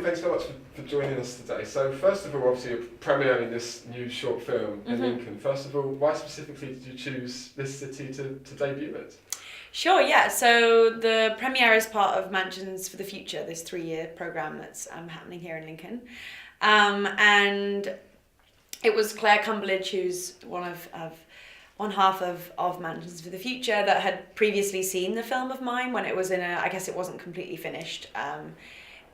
thanks so much for joining us today. So first of all, obviously you're premiering this new short film in Lincoln. First of all, why specifically did you choose this city to debut it? Sure, yeah. So the premiere is part of Mansions for the Future, this 3-year programme that's happening here in Lincoln. And it was Claire Cumberledge, who's one half of Mansions for the Future, that had previously seen the film of mine when it was I guess it wasn't completely finished.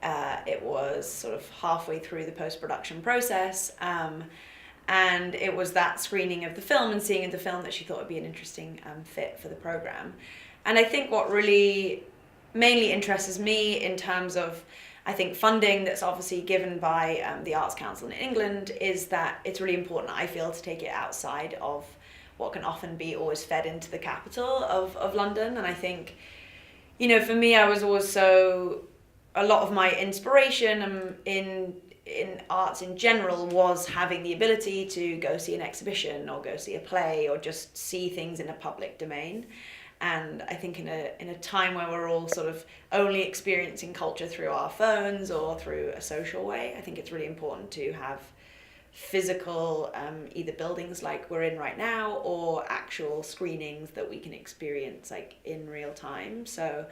It was sort of halfway through the post-production process. And it was that screening of the film and seeing the film that she thought would be an interesting fit for the programme. And I think what really mainly interests me in terms of, I think, funding that's obviously given by the Arts Council in England is that it's really important, I feel, to take it outside of what can often be always fed into the capital of London. And I think, for me, I was always a lot of my inspiration in arts in general was having the ability to go see an exhibition or go see a play or just see things in a public domain. And I think in a time where we're all sort of only experiencing culture through our phones or through a social way, I think it's really important to have physical either buildings like we're in right now or actual screenings that we can experience like in real time. So,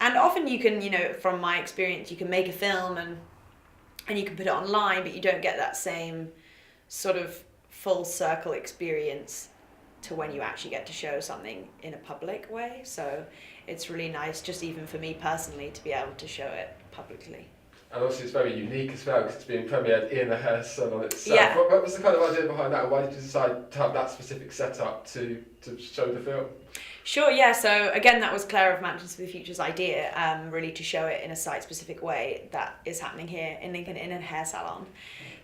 and often you can, from my experience, you can make a film and you can put it online, but you don't get that same sort of full circle experience to when you actually get to show something in a public way. So it's really nice, just even for me personally, to be able to show it publicly. And also it's very unique as well because it's being premiered in a hair salon itself. Yeah. What was the kind of idea behind that? Why did you decide to have that specific setup to show the film? Sure, yeah. So again, that was Claire of Mansions for the Future's idea, really to show it in a site-specific way that is happening here in Lincoln in a hair salon.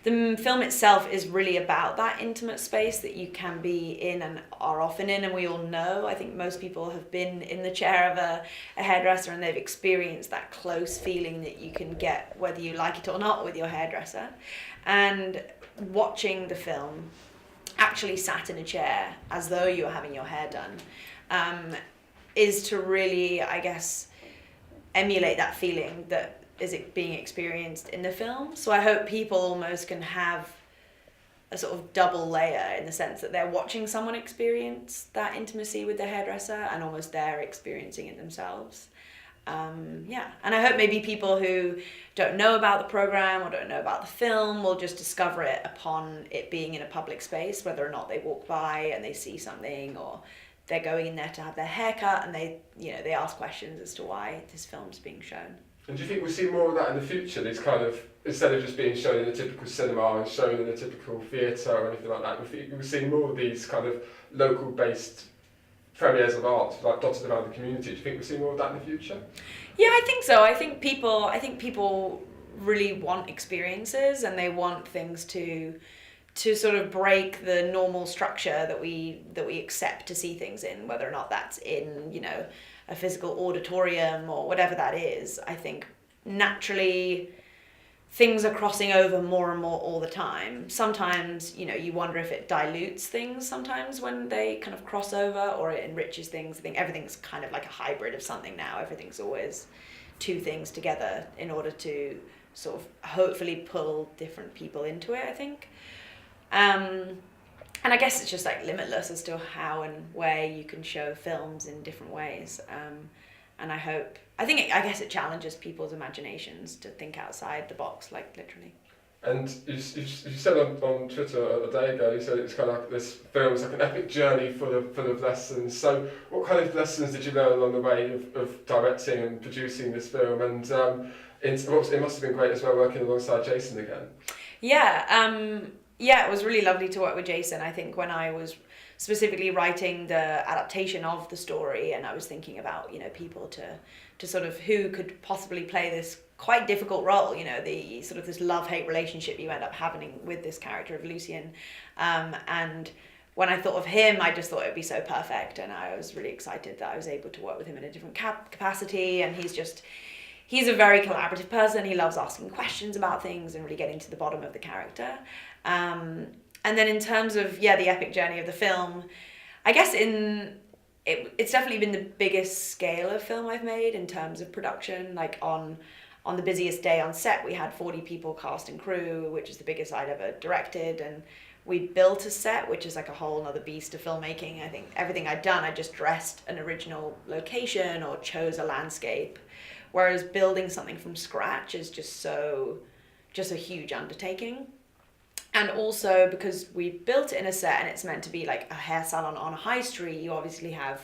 The film itself is really about that intimate space that you can be in and are often in, and we all know, I think most people have been in the chair of a hairdresser and they've experienced that close feeling that you can get whether you like it or not with your hairdresser. And watching the film, actually sat in a chair as though you were having your hair done, is to really, I guess, emulate that feeling that is it being experienced in the film. So I hope people almost can have a sort of double layer in the sense that they're watching someone experience that intimacy with their hairdresser and almost they're experiencing it themselves. And I hope maybe people who don't know about the program or don't know about the film will just discover it upon it being in a public space, whether or not they walk by and they see something or they're going in there to have their hair cut and they ask questions as to why this film's being shown. And do you think we'll see more of that in the future? These kind of, instead of just being shown in a typical cinema and shown in a typical theatre or anything like that, we'll see more of these kind of local-based premieres of art, like dotted around the community. Do you think we'll see more of that in the future? Yeah, I think so. I think people really want experiences and they want things to sort of break the normal structure that we accept to see things in, whether or not that's in, a physical auditorium or whatever that is. I think naturally things are crossing over more and more all the time. Sometimes, you wonder if it dilutes things sometimes when they kind of cross over or it enriches things. I think everything's kind of like a hybrid of something now. Everything's always two things together in order to sort of hopefully pull different people into it, I think. And I guess it's just like limitless as to how and where you can show films in different ways. And I guess it challenges people's imaginations to think outside the box, like literally. And you said on Twitter a day ago, you said it's kind of like this film's like an epic journey full of lessons. So what kind of lessons did you learn along the way of directing and producing this film? And it must have been great as well working alongside Jason again. Yeah, it was really lovely to work with Jason. I think when I was specifically writing the adaptation of the story and I was thinking about, people to sort of who could possibly play this quite difficult role, the sort of this love-hate relationship you end up having with this character of Lucien. And when I thought of him, I just thought it would be so perfect. And I was really excited that I was able to work with him in a different capacity. And he's a very collaborative person. He loves asking questions about things and really getting to the bottom of the character. And then in terms of, the epic journey of the film, I guess it's definitely been the biggest scale of film I've made in terms of production, like on on the busiest day on set, we had 40 people cast and crew, which is the biggest I'd ever directed. And we built a set, which is like a whole other beast of filmmaking. I think everything I'd done, I just dressed an original location or chose a landscape. Whereas building something from scratch is just a huge undertaking. And also because we built it in a set and it's meant to be like a hair salon on a high street, you obviously have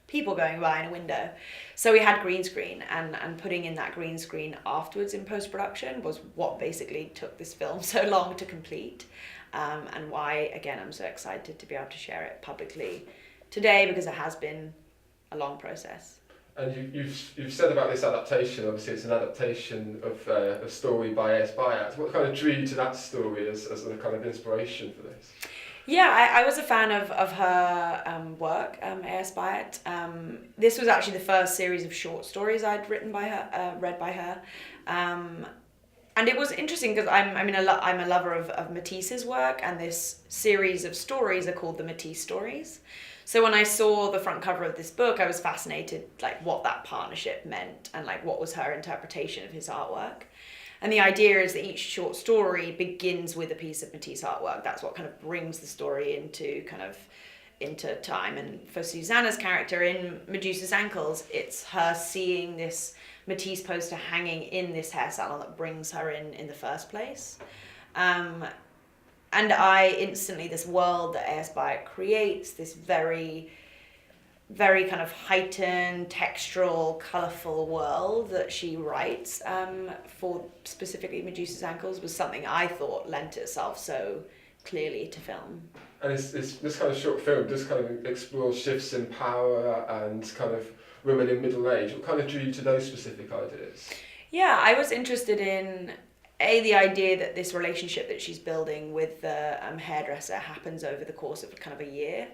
people going by in a window. So we had green screen, and putting in that green screen afterwards in post-production was what basically took this film so long to complete, and why, again, I'm so excited to be able to share it publicly today, because it has been a long process. And you've said about this adaptation, obviously it's an adaptation of a story by A.S. Byatt. What kind of drew you to that story as a kind of inspiration for this? Yeah, I was a fan of her work, A.S. Byatt. This was actually the first series of short stories I'd read by her. And it was interesting because I'm a lover of Matisse's work, and this series of stories are called the Matisse stories. So when I saw the front cover of this book, I was fascinated like what that partnership meant and like what was her interpretation of his artwork. And the idea is that each short story begins with a piece of Matisse artwork. That's what kind of brings the story into time. And for Susanna's character in Medusa's Ankles, it's her seeing this Matisse poster hanging in this hair salon that brings her in the first place. And I instantly, this world that A.S. Byatt creates, this very, very kind of heightened, textural, colourful world that she writes for specifically Medusa's Ankles, was something I thought lent itself so clearly to film. And this kind of short film does kind of explore shifts in power and kind of women in middle age. What kind of drew you to those specific ideas? Yeah, I was interested in the idea that this relationship that she's building with the hairdresser happens over the course of kind of a year,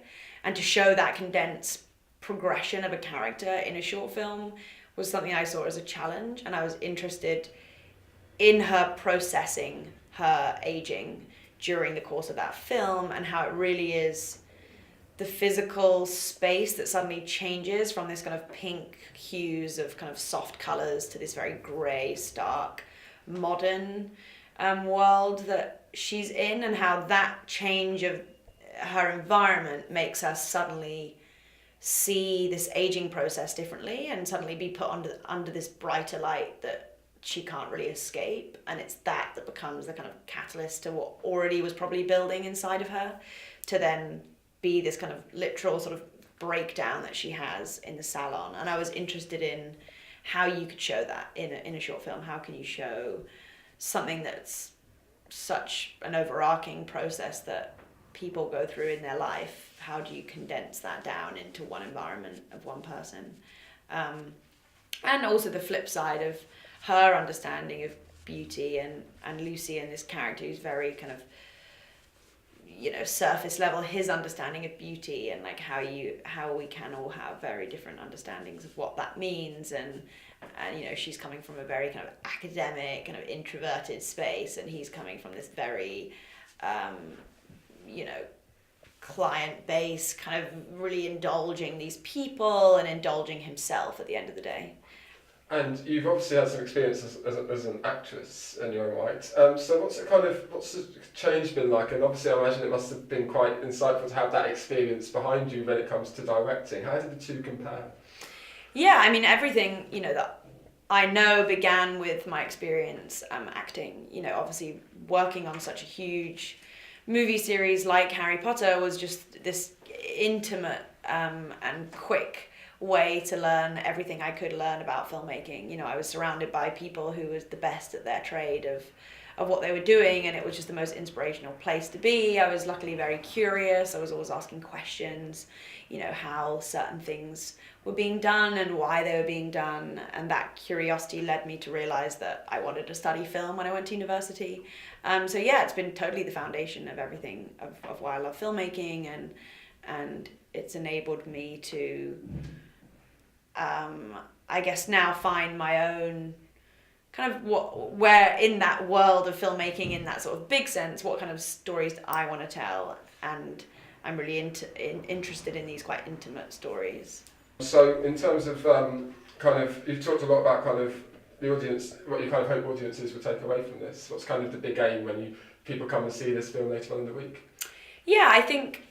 and to show that condensed progression of a character in a short film was something I saw as a challenge. And I was interested in her processing her aging during the course of that film, and how it really is the physical space that suddenly changes from this kind of pink hues of kind of soft colors to this very gray, stark, modern world that she's in, and how that change of her environment makes her suddenly see this aging process differently, and suddenly be put under this brighter light that she can't really escape. And it's that becomes the kind of catalyst to what already was probably building inside of her, to then be this kind of literal sort of breakdown that she has in the salon. And I was interested in how you could show that in a short film. How can you show something that's such an overarching process that people go through in their life? How do you condense that down into one environment of one person? And also the flip side of her understanding of beauty, and Lucy and this character who's very kind of, surface level, his understanding of beauty, and like how we can all have very different understandings of what that means. And she's coming from a very kind of academic, kind of introverted space, and he's coming from this very client base, kind of really indulging these people and indulging himself at the end of the day. And you've obviously had some experience as an actress in your own right. So what's the change been like? And obviously I imagine it must have been quite insightful to have that experience behind you when it comes to directing. How did the two compare? Yeah, I mean, everything, that I know began with my experience acting. Obviously working on such a huge movie series like Harry Potter was just this intimate and quick way to learn everything I could learn about filmmaking. I was surrounded by people who was the best at their trade of what they were doing, and it was just the most inspirational place to be. I was luckily very curious. I was always asking questions, how certain things were being done and why they were being done, and that curiosity led me to realize that I wanted to study film when I went to university. So yeah, it's been totally the foundation of everything of why I love filmmaking, and it's enabled me to I guess now find my own kind of where in that world of filmmaking, in that sort of big sense, what kind of stories do I want to tell. And I'm really interested in these quite intimate stories. So in terms of you've talked a lot about kind of the audience, what you kind of hope audiences will take away from this? What's kind of the big aim when people come and see this film later on in the week? Yeah, I think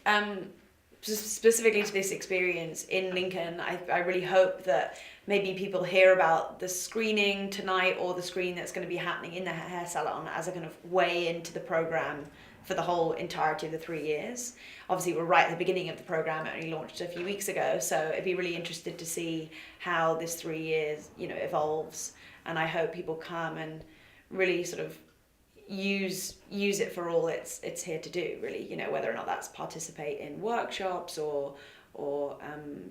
specifically to this experience in Lincoln, I really hope that maybe people hear about the screening tonight or the screening that's going to be happening in the hair salon as a kind of way into the programme for the whole entirety of the 3 years. Obviously, we're right at the beginning of the programme. It only launched a few weeks ago, so it'd be really interested to see how this 3 years, evolves. And I hope people come and really sort of use it for all it's here to do, really. Whether or not that's participate in workshops or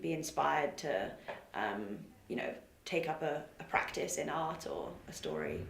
be inspired to take up a practice in art or a story.